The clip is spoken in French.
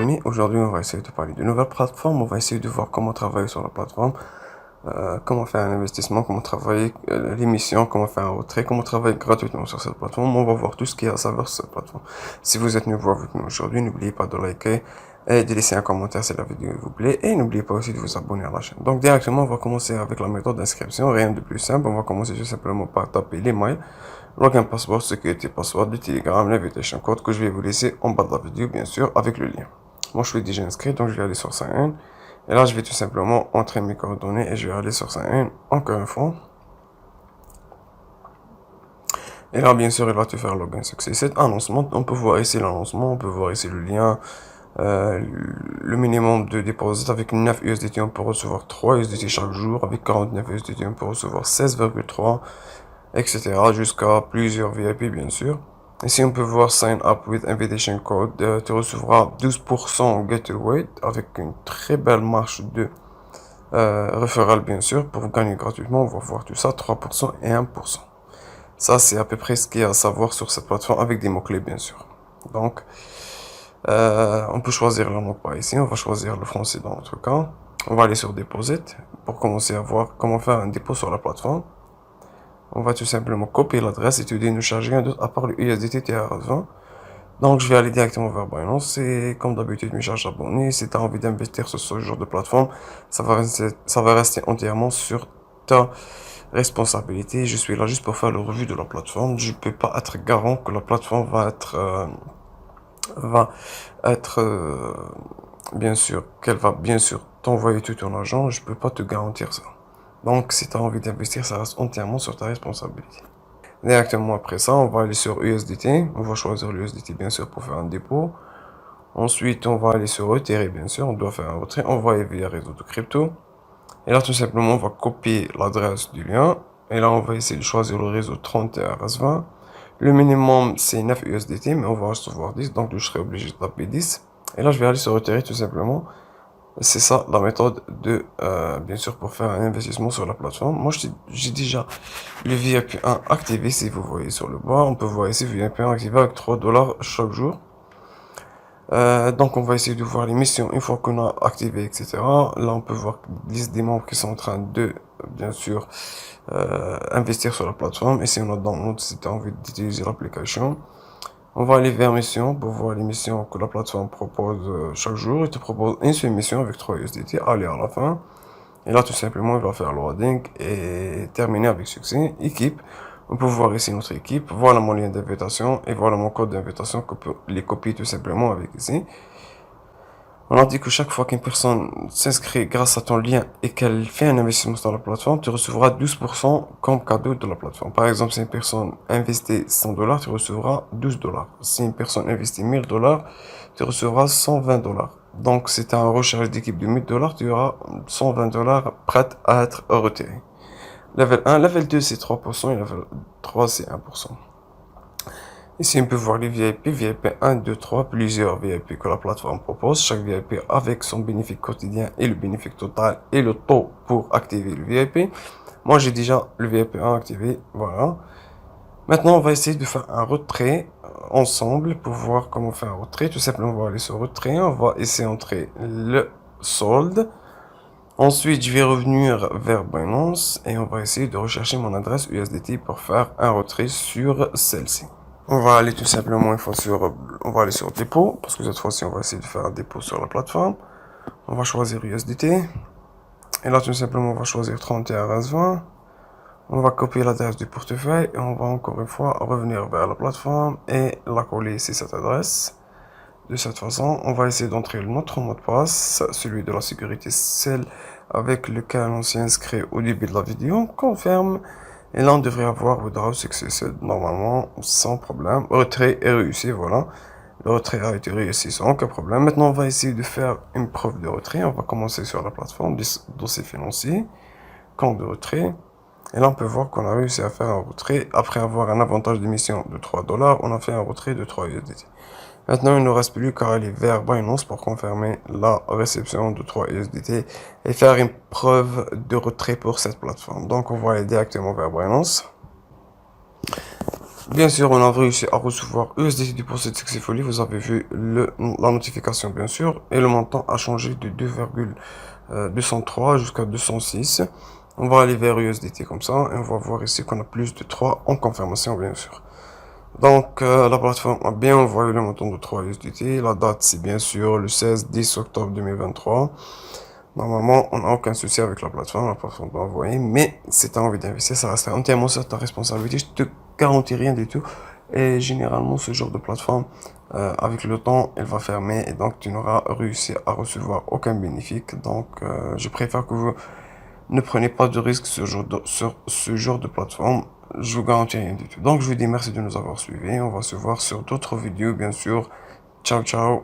amis, aujourd'hui on va essayer de parler de nouvelles plateformes, on va essayer de voir comment travailler sur la plateforme, comment faire un investissement, comment travailler l'émission, comment faire un retrait, comment travailler gratuitement sur cette plateforme. On va voir tout ce qu'il y a à savoir sur cette plateforme. Si vous êtes nouveau avec nous aujourd'hui, n'oubliez pas de liker et de laisser un commentaire si la vidéo vous plaît, et n'oubliez pas aussi de vous abonner à la chaîne. Donc directement on va commencer avec la méthode d'inscription, rien de plus simple, on va commencer tout simplement par taper l'email, login password, sécurité password, du Telegram, l'invitation code que je vais vous laisser en bas de la vidéo bien sûr avec le lien. Moi je suis déjà inscrit donc je vais aller sur Sign-in. Et là je vais tout simplement entrer mes coordonnées et je vais aller sur Sign-in encore une fois. Et là bien sûr il va te faire login succès. Cet annoncement, on peut voir ici l'annoncement, on peut voir ici le lien. Le minimum de dépôt avec 9 USDT on peut recevoir 3 USDT chaque jour, avec 49 USDT on peut recevoir 16,3 etc. jusqu'à plusieurs VIP bien sûr. Ici on peut voir sign up with invitation code, tu recevras 12% gateway avec une très belle marge de referral bien sûr pour gagner gratuitement. On va voir tout ça, 3% et 1%. Ça c'est à peu près ce qu'il y a à savoir sur cette plateforme avec des mots clés bien sûr. Donc on peut choisir le mot pas ici, on va choisir le français dans notre cas. On va aller sur Deposit pour commencer à voir comment faire un dépôt sur la plateforme. On va tout simplement copier l'adresse et te dire ne charger rien d'autre à part le USDT TR20. Donc je vais aller directement vers Binance et comme d'habitude mes charges abonnées. Si tu as envie d'investir sur ce genre de plateforme, ça va rester entièrement sur ta responsabilité. Je suis là juste pour faire le revue de la plateforme. Je peux pas être garant que la plateforme va être bien sûr, qu'elle va bien sûr t'envoyer tout ton argent. Je peux pas te garantir ça. Donc, si tu as envie d'investir, ça reste entièrement sur ta responsabilité. Directement après ça, on va aller sur USDT. On va choisir l'USDT, bien sûr, pour faire un dépôt. Ensuite, on va aller sur retirer, bien sûr. On doit faire un retrait. Envoyer via réseau de crypto. Et là, tout simplement, on va copier l'adresse du lien. Et là, on va essayer de choisir le réseau 30RS20. Le minimum, c'est 9 USDT, mais on va recevoir 10. Donc, je serai obligé de taper 10. Et là, je vais aller sur retirer, tout simplement. C'est ça la méthode de, bien sûr, pour faire un investissement sur la plateforme. Moi, j'ai déjà le VIP1 activé, si vous voyez sur le bas. On peut voir ici VIP1 activé avec 3 dollars chaque jour. Donc, on va essayer de voir les missions une fois qu'on a activé, etc. Là, on peut voir liste des membres qui sont en train de, bien sûr, investir sur la plateforme. Ici, on a download si tu as envie d'utiliser l'application. On va aller vers mission pour voir les missions que la plateforme propose chaque jour. Il te propose une seule mission avec 3 USDT. Allez à la fin. Et là, tout simplement, il va faire loading et terminer avec succès. Équipe. On peut voir ici notre équipe. Voilà mon lien d'invitation et voilà mon code d'invitation que peut les copier tout simplement avec ici. On a dit que chaque fois qu'une personne s'inscrit grâce à ton lien et qu'elle fait un investissement sur la plateforme, tu recevras 12% comme cadeau de la plateforme. Par exemple, si une personne investit 100 dollars, tu recevras 12 dollars. Si une personne investit 1000 dollars, tu recevras 120 dollars. Donc, si tu as un recharge d'équipe de 1000 dollars, tu auras 120 dollars prêts à être retirés. Level 1, level 2, c'est 3% et level 3, c'est 1%. Ici, on peut voir les VIP, VIP 1, 2, 3, plusieurs VIP que la plateforme propose. Chaque VIP avec son bénéfice quotidien et le bénéfice total et le taux pour activer le VIP. Moi, j'ai déjà le VIP 1 activé, voilà. Maintenant, on va essayer de faire un retrait ensemble pour voir comment faire un retrait. Tout simplement, on va aller sur retrait, on va essayer d'entrer le solde. Ensuite, je vais revenir vers Binance et on va essayer de rechercher mon adresse USDT pour faire un retrait sur celle-ci. On va aller tout simplement on va aller sur dépôt, parce que cette fois-ci, on va essayer de faire un dépôt sur la plateforme. On va choisir USDT. Et là, tout simplement, on va choisir 31RS20. On va copier l'adresse du portefeuille et on va encore une fois revenir vers la plateforme et la coller ici, cette adresse. De cette façon, on va essayer d'entrer notre mot de passe, celui de la sécurité, celle avec lequel on s'est inscrit au début de la vidéo. Confirme. Et là, on devrait avoir withdraw successful normalement, sans problème. Retrait est réussi, voilà. Le retrait a été réussi sans aucun problème. Maintenant, on va essayer de faire une preuve de retrait. On va commencer sur la plateforme, dossier financier, compte de retrait. Et là, on peut voir qu'on a réussi à faire un retrait. Après avoir un avantage d'émission de 3 dollars, on a fait un retrait de 3 USDT. Maintenant, il ne reste plus qu'à aller vers Binance pour confirmer la réception de 3 USDT et faire une preuve de retrait pour cette plateforme. Donc, on va aller directement vers Binance. Bien sûr, on a réussi à recevoir USDT Deposit Successfully. Vous avez vu la notification, bien sûr, et le montant a changé de 2,203 jusqu'à 206. On va aller vers USDT comme ça, et on va voir ici qu'on a plus de 3 en confirmation, bien sûr. Donc, la plateforme a bien envoyé le montant de 3 USDT. La date, c'est bien sûr le 16-10 octobre 2023. Normalement, on n'a aucun souci avec la plateforme doit envoyer, mais si tu as envie d'investir, ça reste entièrement sur ta responsabilité. Je te garantis rien du tout. Et généralement, ce genre de plateforme, avec le temps, elle va fermer et donc tu n'auras réussi à recevoir aucun bénéfice. Donc, je préfère que vous ne prenez pas de risques sur ce genre de plateforme. Je vous garantis rien du tout. Donc, je vous dis merci de nous avoir suivis. On va se voir sur d'autres vidéos, bien sûr. Ciao, ciao.